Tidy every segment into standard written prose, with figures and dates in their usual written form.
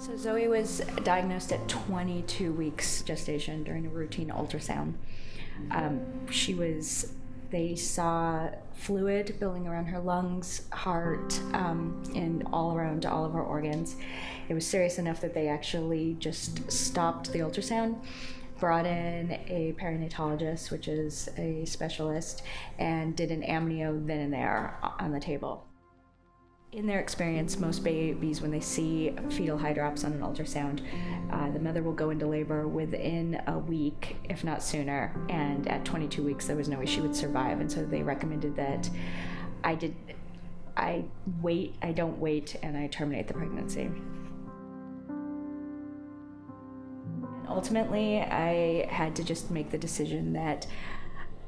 So Zoe was diagnosed at 22 weeks gestation during a routine ultrasound. They saw fluid building around her lungs, heart, and all around all of her organs. It was serious enough that they actually just stopped the ultrasound, brought in a perinatologist, which is a specialist, and did an amnio then and there on the table. In their experience, most babies, when they see fetal high drops on an ultrasound, the mother will go into labor within a week, if not sooner. And at 22 weeks, there was no way she would survive. And so they recommended that I don't wait, and I terminate the pregnancy. And ultimately, I had to just make the decision that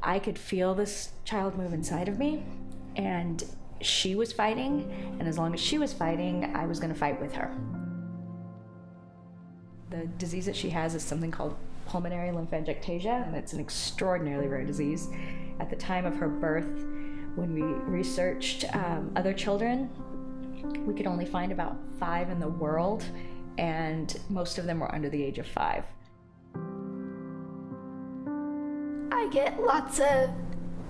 I could feel this child move inside of me, and she was fighting, and as long as she was fighting, I was going to fight with her. The disease that she has is something called pulmonary lymphangiectasia, and it's an extraordinarily rare disease. At the time of her birth, when we researched other children, we could only find about 5 in the world, and most of them were under the age of 5. I get lots of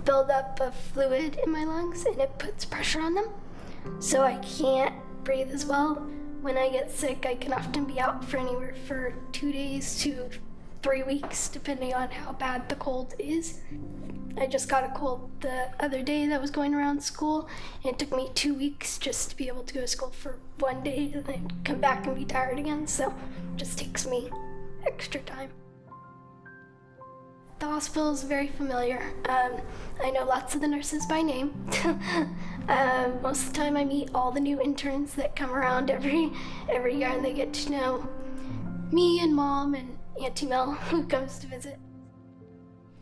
buildup of fluid in my lungs, and it puts pressure on them, so I can't breathe as well. When I get sick, I can often be out for anywhere for 2 days to 3 weeks, depending on how bad the cold is. I just got a cold the other day that was going around school, and it took me 2 weeks just to be able to go to school for 1 day and then come back and be tired again, so it just takes me extra time. The hospital is very familiar. I know lots of the nurses by name. Most of the time I meet all the new interns that come around every year, and they get to know me and Mom and Auntie Mel, who comes to visit.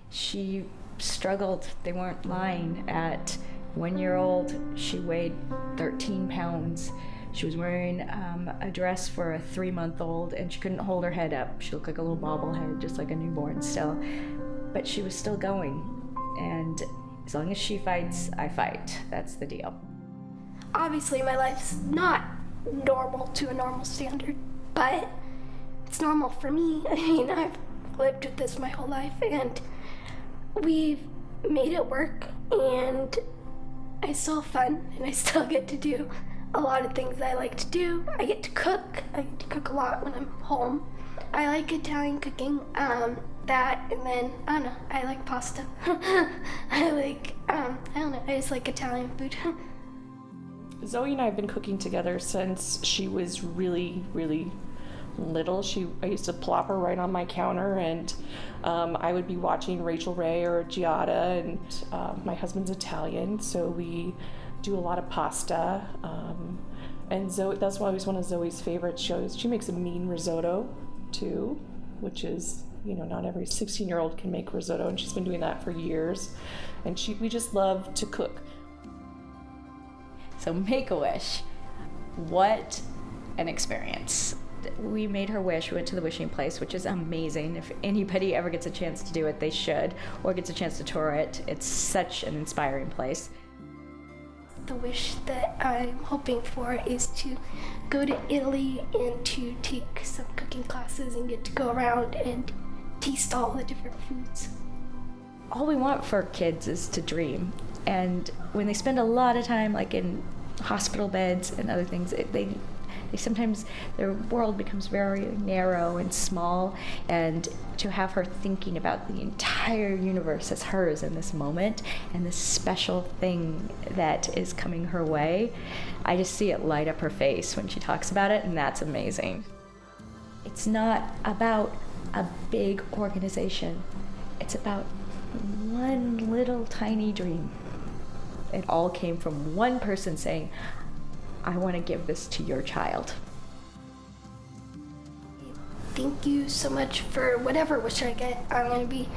She struggled. They weren't lying. At 1 year old, she weighed 13 pounds. She was wearing a dress for a 3-month-old, and she couldn't hold her head up. She looked like a little bobblehead, just like a newborn still. But she was still going, and as long as she fights, I fight. That's the deal. Obviously, my life's not normal to a normal standard, but it's normal for me. I mean, I've lived with this my whole life, and we've made it work, and I still have fun, and I still get to do a lot of things I like to do. I get to cook. I get to cook a lot when I'm home. I like Italian cooking. That, and then, I don't know, I like pasta. I just like Italian food. Zoe and I have been cooking together since she was really, really little. I used to plop her right on my counter, and I would be watching Rachel Ray or Giada, and my husband's Italian, so we do a lot of pasta. And Zoe, that's always one of Zoe's favorite shows. She makes a mean risotto too, which is, not every 16-year-old can make risotto, and she's been doing that for years. And we just love to cook. So Make-A-Wish, what an experience. We made her wish. We went to the wishing place, which is amazing. If anybody ever gets a chance to do it, they should, or gets a chance to tour it. It's such an inspiring place. The wish that I'm hoping for is to go to Italy and to take some cooking classes and get to go around and taste all the different foods. All we want for kids is to dream. And when they spend a lot of time like in hospital beds and other things, they sometimes, their world becomes very narrow and small, and to have her thinking about the entire universe as hers in this moment and this special thing that is coming her way, I just see it light up her face when she talks about it, and that's amazing. It's not about a big organization. It's about one little tiny dream. It all came from one person saying, I want to give this to your child. Thank you so much for whatever wish I get. I'm going to be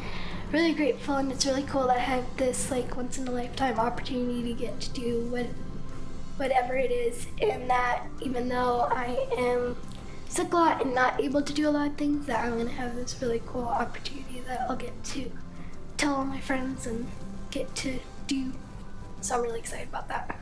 really grateful, and it's really cool that I have this once in a lifetime opportunity to get to do whatever it is, and that even though I am sick a lot and not able to do a lot of things, that I'm going to have this really cool opportunity that I'll get to tell all my friends and get to do. So I'm really excited about that.